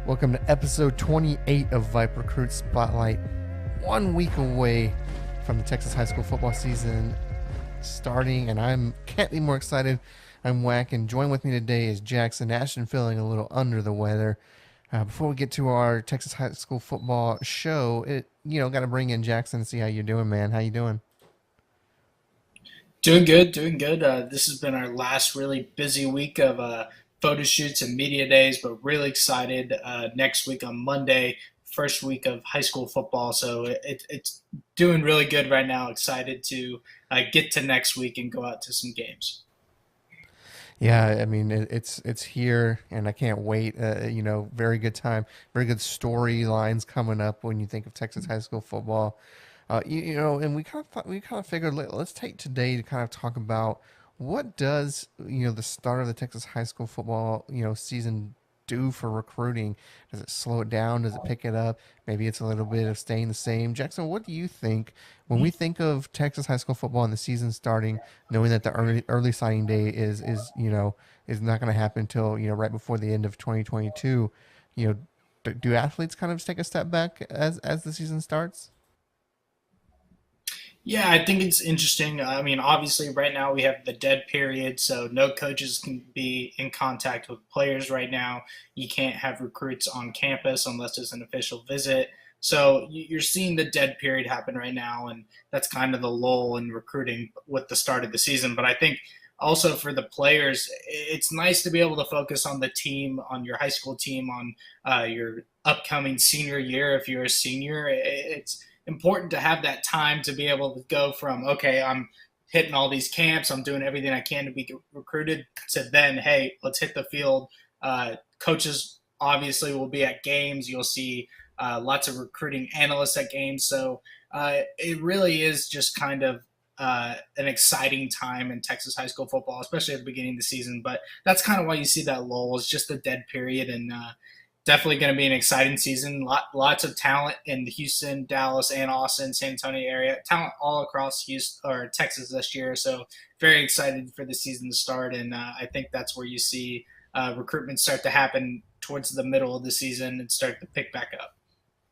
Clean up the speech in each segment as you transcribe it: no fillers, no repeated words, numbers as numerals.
Welcome to episode 28 of VYPE Recruit Spotlight. 1 week away from the Texas high school football season starting, and I can't be more excited. I'm Wac, and join with me today is Jackson. Ashton feeling a little under the weather. Before we get to our Texas high school football show, got to bring in Jackson and see how you're doing, man. How you doing? Doing good, doing good. This has been our last really busy week of photo shoots and media days, but really excited. Next week on Monday, first week of high school football. So it's doing really good right now. Excited to get to next week and go out to some games. Yeah, I mean it's here, and I can't wait. Very good time, very good storylines coming up when you think of Texas high school football. And we kind of figured let's take today to kind of talk about what does the start of the Texas high school football season do for recruiting? Does it slow it down? Does it pick it up? Maybe it's a little bit of staying the same. Jackson, what do you think when we think of Texas high school football and the season starting, knowing that the early signing day is not going to happen until right before the end of 2022? You know, do athletes kind of take a step back as the season starts? Yeah, I think it's interesting. I mean, obviously, right now we have the dead period, so no coaches can be in contact with players right now. You can't have recruits on campus unless it's an official visit. So you're seeing the dead period happen right now, and that's kind of the lull in recruiting with the start of the season. But I think also for the players, it's nice to be able to focus on the team, on your high school team, on your upcoming senior year. If you're a senior, it's important to have that time to be able to go from, okay, I'm hitting all these camps, I'm doing everything I can to be recruited, to then, hey, let's hit the field. Coaches obviously will be at games. You'll see lots of recruiting analysts at games. So it really is just kind of an exciting time in Texas high school football, especially at the beginning of the season. But that's kind of why you see that lull, is just the dead period. And definitely going to be an exciting season. Lots of talent in the Houston, Dallas, and Austin, San Antonio area. Talent all across Houston or Texas this year. So very excited for the season to start. And I think that's where you see recruitment start to happen towards the middle of the season and start to pick back up.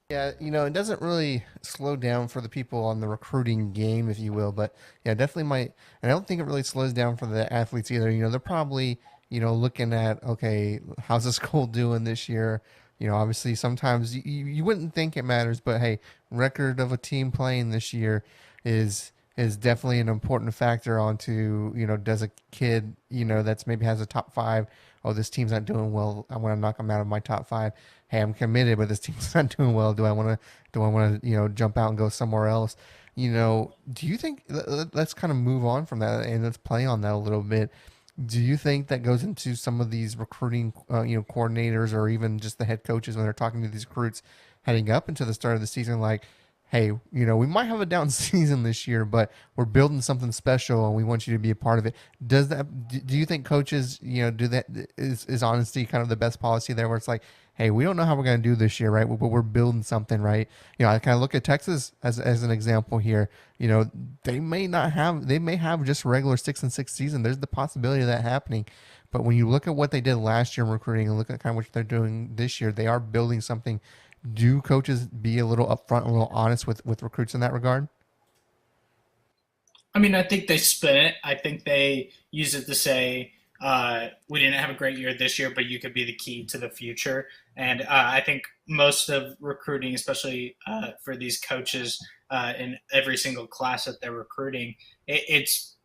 Yeah, it doesn't really slow down for the people on the recruiting game, if you will, but yeah, definitely might. And I don't think it really slows down for the athletes either. They're probably, looking at, okay, how's the school doing this year? Obviously sometimes you wouldn't think it matters, but hey, record of a team playing this year is definitely an important factor onto, does a kid, that's maybe has a top five, oh, this team's not doing well, I want to knock them out of my top five. Hey, I'm committed, but this team's not doing well. Do I want to jump out and go somewhere else? Do you think let's kind of move on from that and let's play on that a little bit. Do you think that goes into some of these recruiting, coordinators or even just the head coaches when they're talking to these recruits heading up into the start of the season, like, hey, we might have a down season this year, but we're building something special and we want you to be a part of it. Do you think coaches, do that? Is honesty kind of the best policy there, where it's like, hey, we don't know how we're going to do this year, right? But we're building something, right? I kind of look at Texas as an example here. They may have just a regular 6-6 season. There's the possibility of that happening. But when you look at what they did last year in recruiting and look at kind of what they're doing this year, they are building something. Do coaches be a little upfront, a little honest with recruits in that regard? I mean, I think they spin it. I think they use it to say, we didn't have a great year this year, but you could be the key to the future. And I think most of recruiting, especially for these coaches in every single class that they're recruiting, it's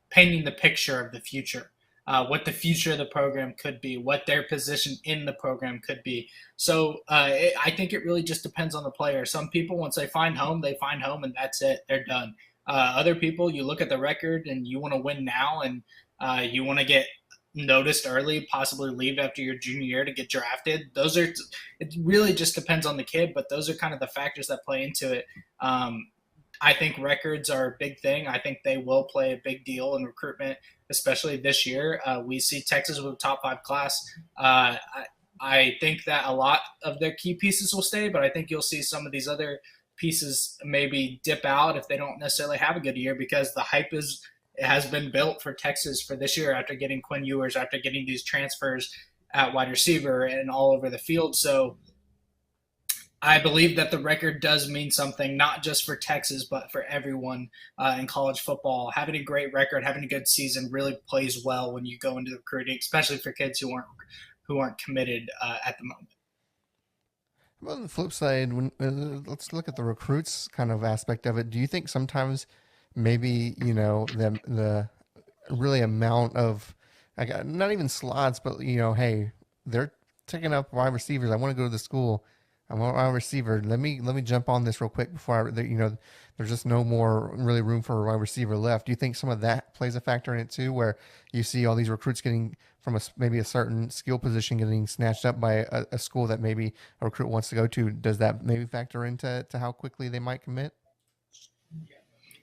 painting the picture of the future. What the future of the program could be, what their position in the program could be. So I think it really just depends on the player. Some people, once they find home, and that's it. They're done. Other people, you look at the record and you want to win now, and you want to get noticed early, possibly leave after your junior year to get drafted. It really just depends on the kid, but those are kind of the factors that play into it. I think records are a big thing. I think they will play a big deal in recruitment, especially this year. We see Texas with a top five class. I think that a lot of their key pieces will stay, but I think you'll see some of these other pieces maybe dip out if they don't necessarily have a good year, because the hype has been built for Texas for this year after getting Quinn Ewers, after getting these transfers. at wide receiver and all over the field. So I believe that the record does mean something, not just for Texas, but for everyone in college football. Having a great record, having a good season really plays well when you go into recruiting, especially for kids who aren't committed at the moment. Well, on the flip side, let's look at the recruits kind of aspect of it. Do you think sometimes maybe the really amount of I got not even slots, but hey, they're taking up wide receivers. I want to go to the school. I want a wide receiver. Let me jump on this real quick before there's just no more really room for a wide receiver left. Do you think some of that plays a factor in it too, where you see all these recruits getting from maybe a certain skill position getting snatched up by a school that maybe a recruit wants to go to? Does that maybe factor into how quickly they might commit?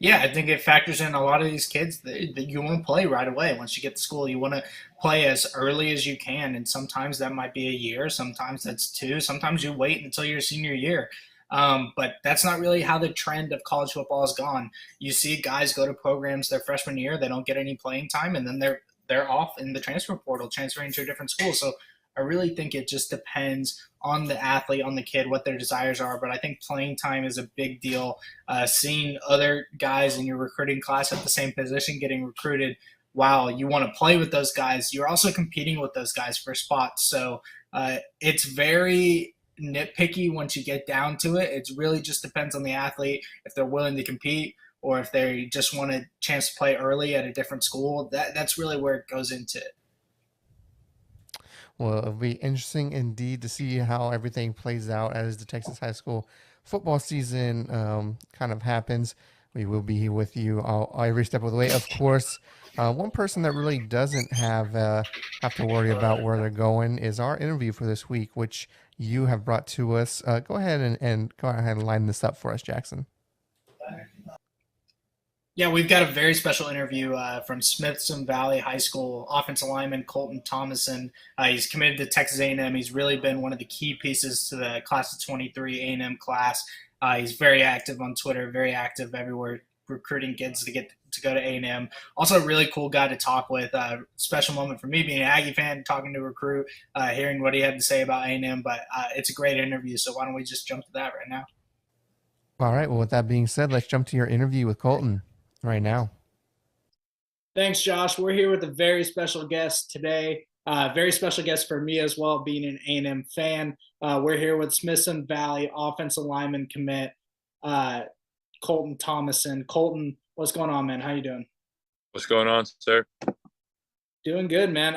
Yeah, I think it factors in a lot of these kids that you want to play right away. Once you get to school, you want to play as early as you can. And sometimes that might be a year, sometimes that's two, sometimes you wait until your senior year. But that's not really how the trend of college football has gone. You see guys go to programs their freshman year, they don't get any playing time, and then they're off in the transfer portal, transferring to a different school. So I really think it just depends on the athlete, on the kid, what their desires are. But I think playing time is a big deal. Seeing other guys in your recruiting class at the same position getting recruited, while you want to play with those guys, you're also competing with those guys for spots. So it's very nitpicky once you get down to it. It really just depends on the athlete, if they're willing to compete or if they just want a chance to play early at a different school. That's really where it goes into it. Well, it'll be interesting indeed to see how everything plays out as the Texas high school football season kind of happens. We will be with you every step of the way. Of course, one person that really doesn't have to worry about where they're going is our interview for this week, which you have brought to us. Go ahead and go ahead and line this up for us, Jackson. Yeah, we've got a very special interview from Smithson Valley High School offensive lineman Colton Thomason. He's committed to Texas A&M. He's really been one of the key pieces to the class of 23 A&M class. He's very active on Twitter, very active everywhere, recruiting kids to get to go to A&M. Also, a really cool guy to talk with. Special moment for me being an Aggie fan, talking to a recruit, hearing what he had to say about A&M. But it's a great interview, so why don't we just jump to that right now? All right. Well, with that being said, let's jump to your interview with Colton right now. Thanks, Josh. We're here with a very special guest today. Very special guest for me as well, being an A&M fan. We're here with Smithson Valley offensive lineman commit Colton Thomason. Colton, what's going on, man? How you doing? What's going on, sir? Doing good, man.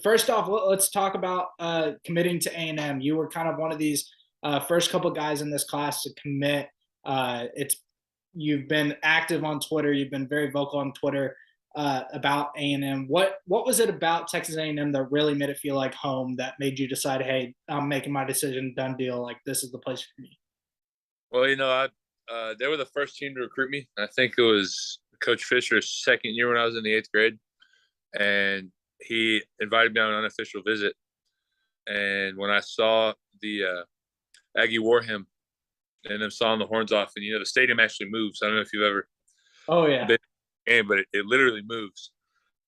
First off, let's talk about committing to A&M. You were kind of one of these first couple guys in this class to commit. You've been active on Twitter. You've been very vocal on Twitter about A&M. What was it about Texas A&M that really made it feel like home, that made you decide, hey, I'm making my decision, done deal, like this is the place for me? Well, they were the first team to recruit me. I think it was Coach Fisher's second year when I was in the 8th grade, and he invited me on an unofficial visit. And when I saw the Aggie wore him, and then sawing the horns off, and the stadium actually moves. I don't know if you've ever been in a game, but it literally moves.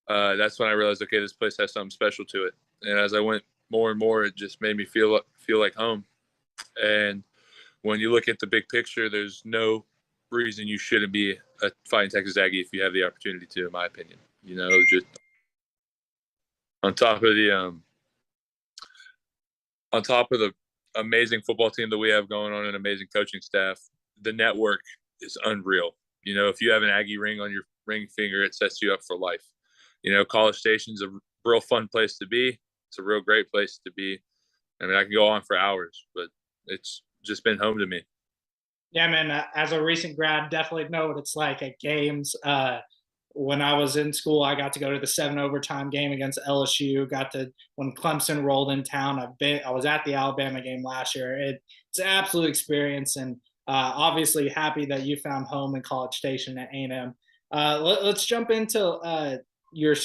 That's when I realized, okay, this place has something special to it. And as I went more and more, it just made me feel like home. And when you look at the big picture, there's no reason you shouldn't be a fighting Texas Aggie if you have the opportunity to, in my opinion. Just on top of the amazing football team that we have going on, an amazing coaching staff, the network is unreal. If you have an Aggie ring on your ring finger, it sets you up for life. College Station's a real fun place to be. It's a real great place to be. I mean, I can go on for hours, but it's just been home to me. Yeah, man, as a recent grad, definitely know what it's like at games. When I was in school, I got to go to the 7 overtime game against LSU. When Clemson rolled in town. I was at the Alabama game last year. It's an absolute experience, and obviously happy that you found home in College Station at A&M. Let's jump into your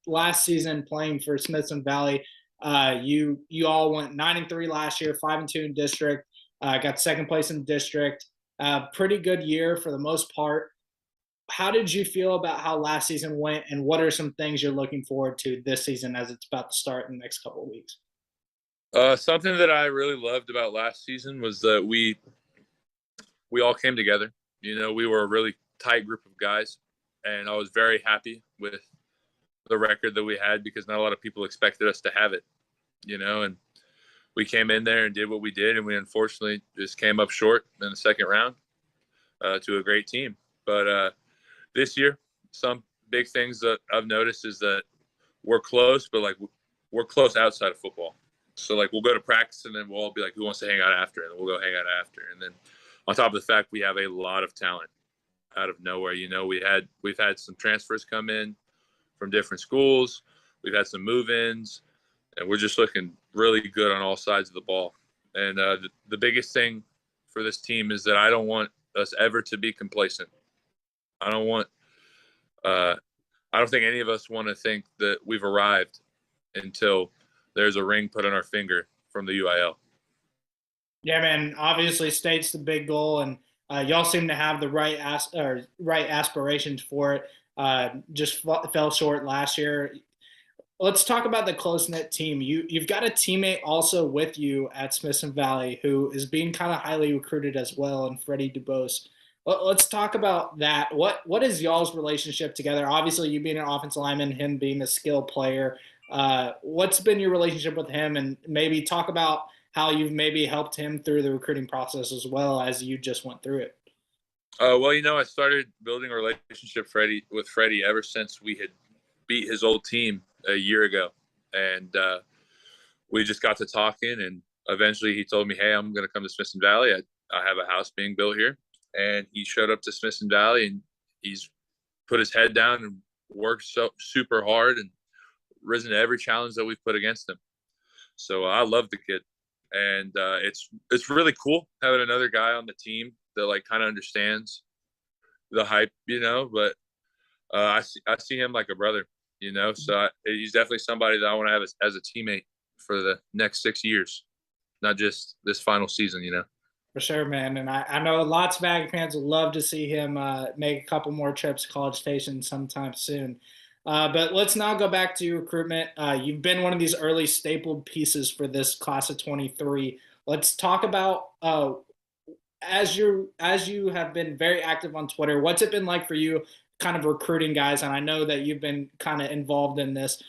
last season playing for Smithson Valley. You all went 9-3 last year, 5-2 in district. Got second place in district. Pretty good year for the most part. how did you feel about how last season went, and what are some things you're looking forward to this season as it's about to start in the next couple of weeks? Something that I really loved about last season was that we all came together. We were a really tight group of guys, and I was very happy with the record that we had because not a lot of people expected us to have it. And we came in there and did what we did, and we unfortunately just came up short in the second round to a great team. But this year, some big things that I've noticed is that we're close, but like we're close outside of football. So like we'll go to practice and then we'll all be like, who wants to hang out after? And we'll go hang out after. And then on top of the fact we have a lot of talent out of nowhere. We've had some transfers come in from different schools. We've had some move-ins, and we're just looking really good on all sides of the ball. And the biggest thing for this team is that I don't want us ever to be complacent. I don't think any of us want to think that we've arrived until there's a ring put on our finger from the UIL. Yeah, man. Obviously, state's the big goal, and y'all seem to have the right aspirations for it. Just fell short last year. Let's talk about the close-knit team. You've got a teammate also with you at Smithson Valley who is being kind of highly recruited as well, and Freddie DuBose. Let's talk about that. What is y'all's relationship together? Obviously, you being an offensive lineman, him being a skill player. What's been your relationship with him, and maybe talk about how you've maybe helped him through the recruiting process as well as you just went through it? Well, I started building a relationship with Freddie ever since we had beat his old team a year ago, and we just got to talking, and eventually he told me, hey, I'm going to come to Smithson Valley. I have a house being built here. And he showed up to Smithson Valley, and he's put his head down and worked so super hard and risen to every challenge that we've put against him. So I love the kid, and it's really cool having another guy on the team that like kind of understands the hype, But I see him like a brother, So he's definitely somebody that I want to have as a teammate for the next 6 years, not just this final season, For sure, man. And I know lots of Aggie fans would love to see him make a couple more trips to College Station sometime soon. But let's now go back to recruitment. You've been one of these early stapled pieces for this class of 23. Let's talk about as you have been very active on Twitter, what's it been like for you kind of recruiting guys? And I know that you've been kind of involved in this.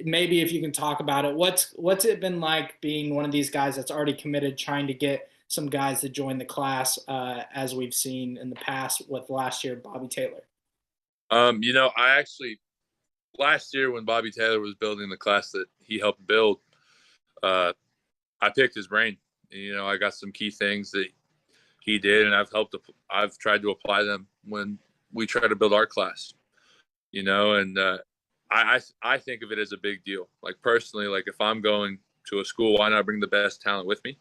Maybe if you can talk about it, what's it been like being one of these guys that's already committed, trying to get some guys to join the class, as we've seen in the past with last year, Bobby Taylor? I actually, last year when Bobby Taylor was building the class that he helped build, I picked his brain. I got some key things that he did, and I've tried to apply them when we try to build our class, and I think of it as a big deal. Like personally, like if I'm going to a school, why not bring the best talent with me?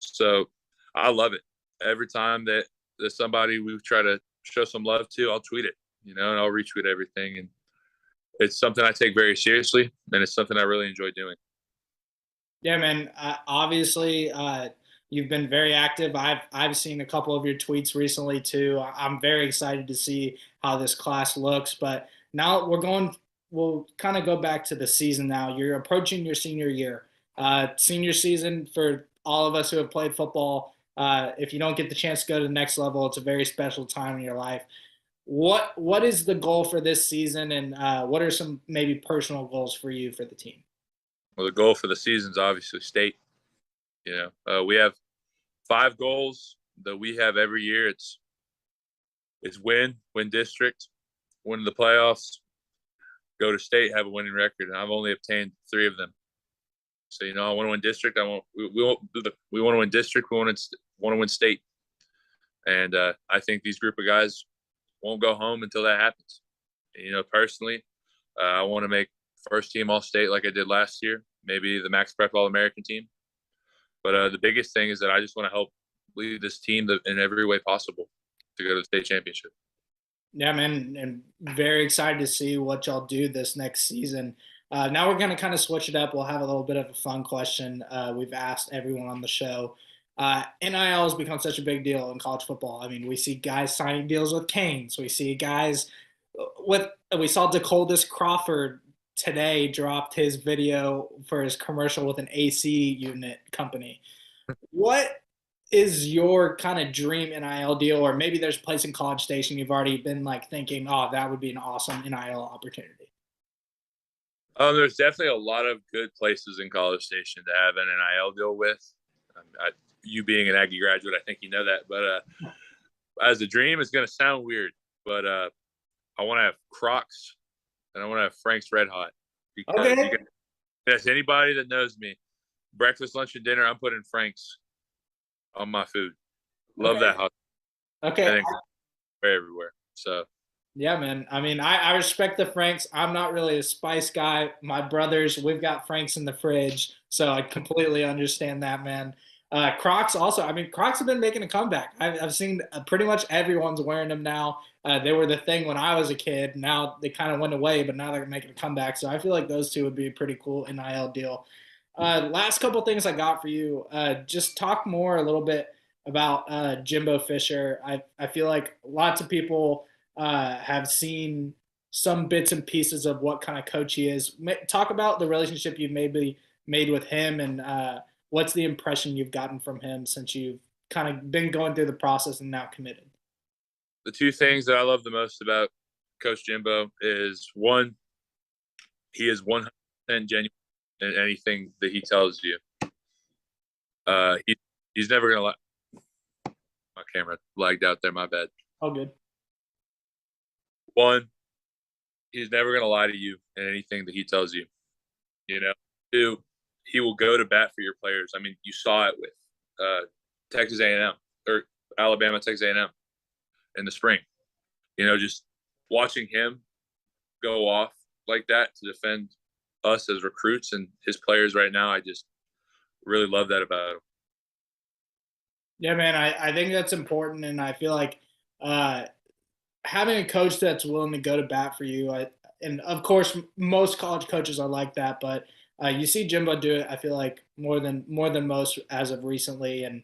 So I love it. Every time that there's somebody we try to show some love to, I'll tweet it, and I'll retweet everything. And it's something I take very seriously, and it's something I really enjoy doing. Yeah, man. Obviously, you've been very active. I've seen a couple of your tweets recently too. I'm very excited to see how this class looks. But now we'll kind of go back to the season now. You're approaching your senior year. Senior season for all of us who have played football. If you don't get the chance to go to the next level, it's a very special time in your life. What is the goal for this season, and what are some maybe personal goals for you for the team? Well, the goal for the season is obviously state. We have 5 goals that we have every year. It's win district, win the playoffs, go to state, have a winning record, and I've only obtained 3 of them. So I want to win district. We want to win district. We want to win state, and I think these group of guys won't go home until that happens. Personally, I want to make first team all state like I did last year, maybe the Max Prep All American team. But the biggest thing is that I just want to help lead this team in every way possible to go to the state championship. Yeah, man, and very excited to see what y'all do this next season. Now we're going to kind of switch it up. We'll have a little bit of a fun question we've asked everyone on the show. NIL has become such a big deal in college football. I mean, we see guys signing deals with Canes. We see guys we saw Dakotas Crawford today dropped his video for his commercial with an AC unit company. What is your kind of dream NIL deal, or maybe there's a place in College Station you've already been like thinking, oh, that would be an awesome NIL opportunity? There's definitely a lot of good places in College Station to have an NIL deal with. You being an Aggie graduate, I think you know that. But as a dream, it's going to sound weird, but I want to have Crocs and I want to have Frank's Red Hot, because Okay. that's anybody that knows me. Breakfast, lunch, and dinner, I'm putting Frank's on my food. Love Okay. that hot. Okay. And everywhere. So Yeah, man. I mean, I respect the Franks. I'm not really a spice guy. My brothers, we've got Franks in the fridge, so I completely understand that, man. Crocs also. I mean, Crocs have been making a comeback. I've seen pretty much everyone's wearing them now. They were the thing when I was a kid. Now they kind of went away, but now they're making a comeback. So I feel like those two would be a pretty cool NIL deal. Last couple things I got for you. Just talk more a little bit about Jimbo Fisher. I feel like lots of people have seen some bits and pieces of what kind of coach he is. Talk about the relationship you've maybe made with him, and what's the impression you've gotten from him since you've kind of been going through the process and now committed. the two things that I love the most about Coach Jimbo is, one, he is 100% genuine in anything that he tells you. He's never gonna lie. My camera lagged out there. My bad. Oh, good. One, he's never gonna lie to you in anything that he tells you. You know. Two, he will go to bat for your players. I mean, you saw it with Texas A&M or Alabama, Texas A&M in the spring. You know, just watching him go off like that to defend us as recruits and his players right now, I just really love that about him. Yeah, man, I think that's important, and I feel like having a coach that's willing to go to bat for you, and of course, most college coaches are like that, but you see Jimbo do it. I feel like more than most as of recently, and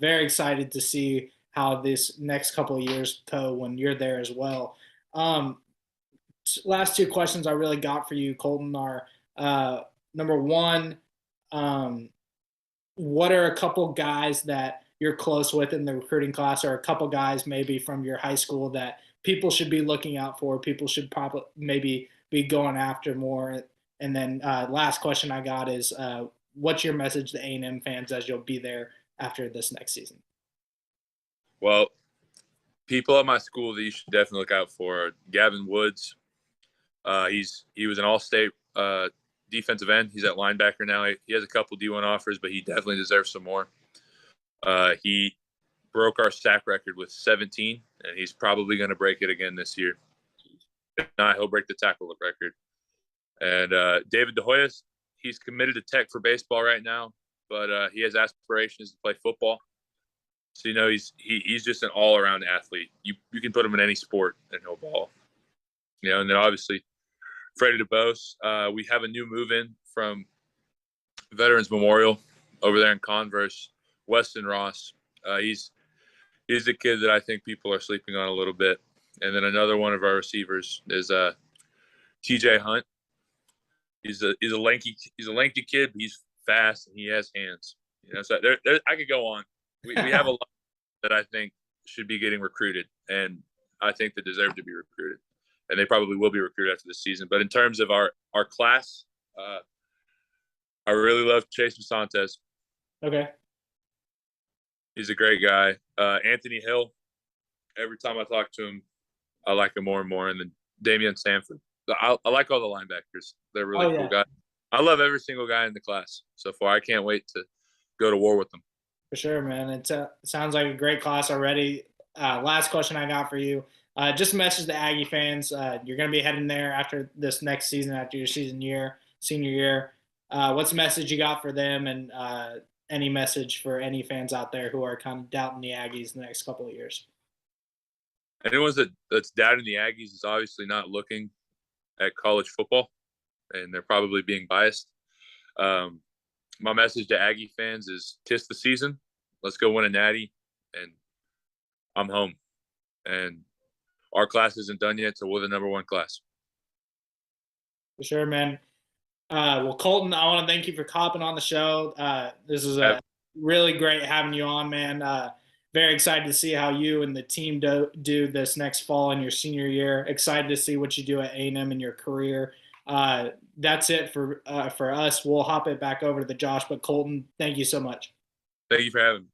very excited to see how this next couple of years go when you're there as well. Um, Last two questions I really got for you, Colton, are number one, um, what are a couple guys that you're close with in the recruiting class, or a couple guys maybe from your high school that people should be looking out for, people should probably maybe be going after more? And then last question I got is, what's your message to A&M fans as you'll be there after this next season? Well, people at my school that you should definitely look out for are Gavin Woods. He was an all-state defensive end. He's at linebacker now. He has a couple D1 offers, but he definitely deserves some more. He broke our sack record with 17, and he's probably going to break it again this year. If not, he'll break the tackle record. And David DeHoyas, he's committed to Tech for baseball right now, but he has aspirations to play football. So, you know, he's just an all-around athlete. You can put him in any sport, and he'll ball. You know, and then obviously Freddie DeBose. We have a new move-in from Veterans Memorial over there in Converse, Weston Ross. He's a kid that I think people are sleeping on a little bit. And then another one of our receivers is TJ Hunt. He's a lanky kid, but he's fast and he has hands. You know, so I could go on. We have a lot that I think should be getting recruited, and I think that deserve to be recruited, and they probably will be recruited after this season. But in terms of our class, I really love Chase Masantes. Okay. He's a great guy. Anthony Hill. Every time I talk to him, I like him more and more. And then Damian Sanford. I like all the linebackers. They're really cool guys. I love every single guy in the class so far. I can't wait to go to war with them. For sure, man. It sounds like a great class already. Last question I got for you. Just a message to Aggie fans. You're going to be heading there after this next season, after your senior year. What's the message you got for them, and any message for any fans out there who are kind of doubting the Aggies the next couple of years? Anyone that's doubting the Aggies is obviously not looking at college football, and they're probably being biased. My message to Aggie fans is tis the season. Let's go win a natty, and I'm home. And our class isn't done yet, so we're the number one class. For sure, man. Well, Colton, I want to thank you for hopping on the show. This is really great having you on, man. Very excited to see how you and the team do this next fall in your senior year. Excited to see what you do at A&M in your career. That's it for us. We'll hop it back over to the Josh, but Colton, thank you so much. Thank you for having me.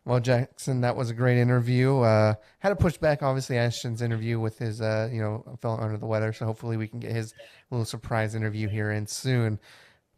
Well, Jackson, that was a great interview. Had to push back, obviously, Ashton's interview with his, fell under the weather. So hopefully we can get his little surprise interview here in soon.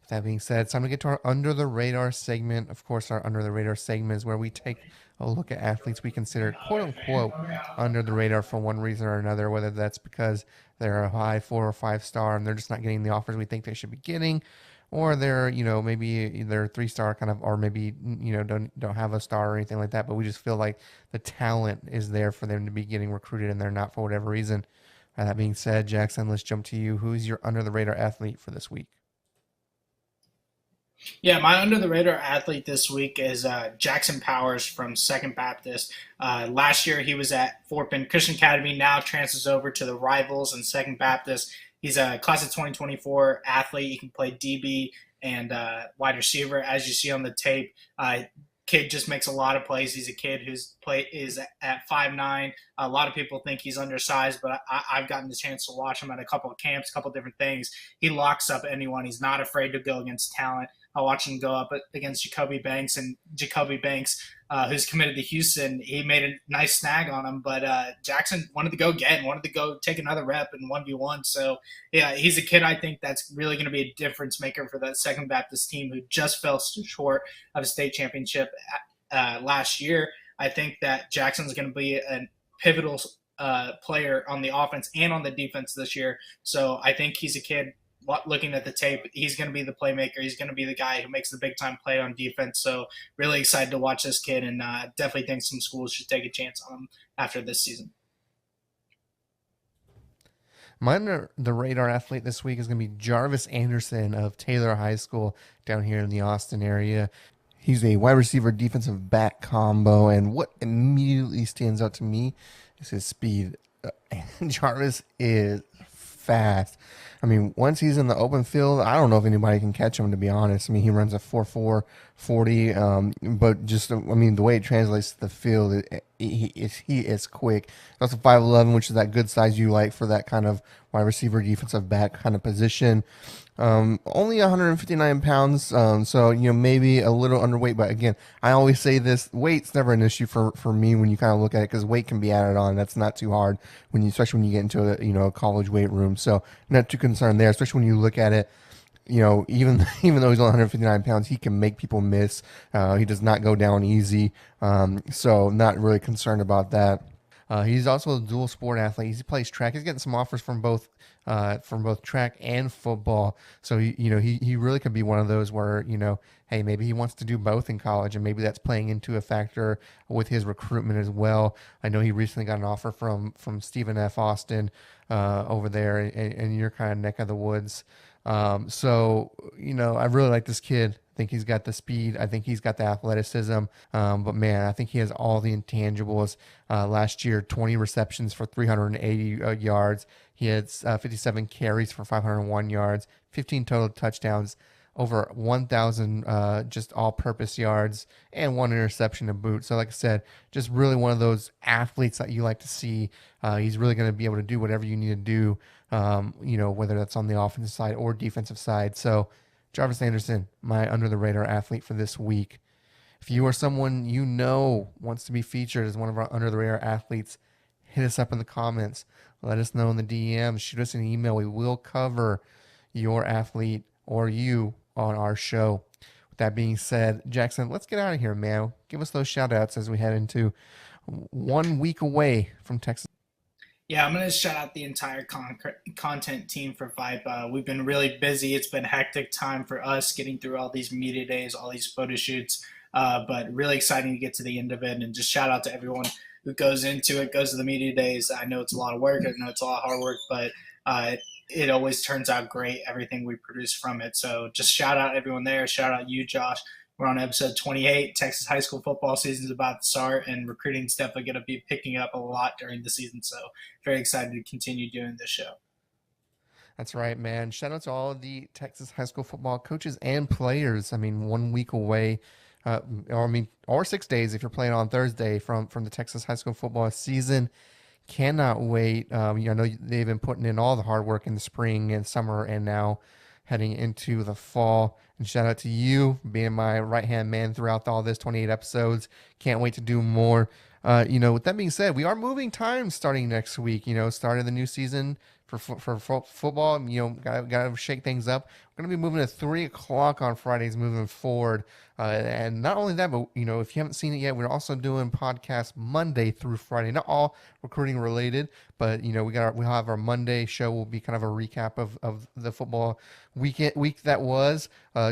With that being said, it's time to get to our Under the Radar segment. Of course, our Under the Radar segment is where we take a look at athletes we consider, quote unquote, under the radar for one reason or another, whether that's because they're a high 4 or 5 star and they're just not getting the offers we think they should be getting, or they're, maybe they're 3-star kind of, or maybe, don't have a star or anything like that, but we just feel like the talent is there for them to be getting recruited and they're not for whatever reason. That being said, Jackson, let's jump to you. Who's your under the radar athlete for this week? Yeah, my under the radar athlete this week is Jackson Powers from Second Baptist. Last year he was at Fort Bend Christian Academy, now transfers over to the Rivals and Second Baptist. He's a class of 2024 athlete. He can play DB and wide receiver, as you see on the tape. Kid just makes a lot of plays. He's a kid who's is at 5'9". A lot of people think he's undersized, but I've gotten the chance to watch him at a couple of camps, a couple of different things. He locks up anyone. He's not afraid to go against talent. I watched him go up against Jacoby Banks, and Jacoby Banks, who's committed to Houston, he made a nice snag on him. But Jackson wanted to go again, wanted to go take another rep in 1v1. So, yeah, he's a kid I think that's really going to be a difference maker for that Second Baptist team who just fell short of a state championship last year. I think that Jackson's going to be a pivotal player on the offense and on the defense this year. So I think he's a kid – looking at the tape, he's going to be the playmaker. He's going to be the guy who makes the big-time play on defense. So really excited to watch this kid, and definitely think some schools should take a chance on him after this season. My under the radar athlete this week is going to be Jarvis Anderson of Taylor High School down here in the Austin area. He's a wide receiver defensive back combo, and what immediately stands out to me is his speed. Jarvis is fast. I mean, once he's in the open field, I don't know if anybody can catch him, to be honest. I mean, he runs a 4.4 40, but just, the way it translates to the field, he is quick. That's a 5'11", which is that good size you like for that kind of wide receiver, defensive back kind of position. Only 159 pounds, so, maybe a little underweight, but again, I always say this, weight's never an issue for me when you kind of look at it, because weight can be added on. That's not too hard, especially when you get into a college weight room, so not too concerned there, especially when you look at it. Even though he's only 159 pounds, he can make people miss. He does not go down easy, so not really concerned about that. He's also a dual sport athlete. He plays track. He's getting some offers from both track and football. So he really could be one of those where hey, maybe he wants to do both in college, and maybe that's playing into a factor with his recruitment as well. I know he recently got an offer from Stephen F. Austin over there in your kind of neck of the woods. So I really like this kid. I think he's got the speed. I think he's got the athleticism. But man, I think he has all the intangibles. Last year, 20 receptions for 380 yards. He had 57 carries for 501 yards, 15 total touchdowns, over 1,000 just all-purpose yards, and 1 interception to boot. So like I said, just really one of those athletes that you like to see. He's really going to be able to do whatever you need to do, whether that's on the offensive side or defensive side. So Jarvis Anderson, my under-the-radar athlete for this week. If you are someone wants to be featured as one of our under-the-radar athletes, hit us up in the comments. Let us know in the DMs. Shoot us an email. We will cover your athlete or you on our show. With that being said, Jackson, let's get out of here, man. Give us those shout-outs as we head into 1 week away from Texas. Yeah, I'm going to shout out the entire content team for VYPE. We've been really busy. It's been a hectic time for us getting through all these media days, all these photo shoots, but really exciting to get to the end of it. And just shout out to everyone who goes into it, goes to the media days. I know it's a lot of work. I know it's a lot of hard work, but it always turns out great, everything we produce from it. So just shout out everyone there. Shout out you, Josh. We're on episode 28. Texas high school football season is about to start, and recruiting is definitely going to be picking up a lot during the season. So very excited to continue doing this show. That's right, man. Shout out to all of the Texas high school football coaches and players. I mean, 1 week away, or 6 days if you're playing on Thursday from the Texas high school football season. Cannot wait. I know they've been putting in all the hard work in the spring and summer, and now heading into the fall. And shout out to you being my right-hand man throughout all this 28 episodes. Can't wait to do more. With that being said, we are moving times starting next week. Starting the new season for football. Got to shake things up. We're going to be moving to 3 o'clock on Fridays moving forward. And not only that, but if you haven't seen it yet, we're also doing podcasts Monday through Friday. Not all recruiting related, but we'll have our Monday show will be kind of a recap of the football week that was.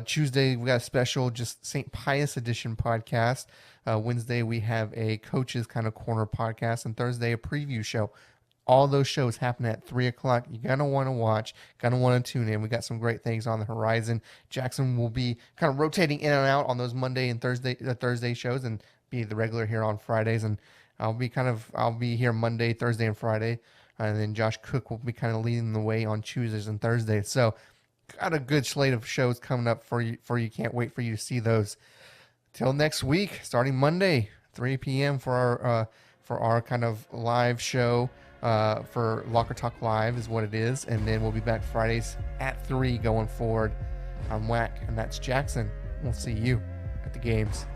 Tuesday we got a special just St. Pius edition podcast. Wednesday we have a coaches kind of corner podcast, and Thursday a preview show. All those shows happen at 3 o'clock. You're going to want to watch, going to want to tune in. We got some great things on the horizon. Jackson will be kind of rotating in and out on those Monday and Thursday shows, and be the regular here on Fridays. And I'll be here Monday, Thursday, and Friday. And then Josh Cook will be kind of leading the way on Tuesdays and Thursdays. So got a good slate of shows coming up for you. Can't wait for you to see those. Till next week, starting Monday, 3 p.m. for our kind of live show. For Locker Talk Live is what it is, and then we'll be back Fridays at 3 going forward. I'm Wac, and that's Jackson. We'll see you at the games.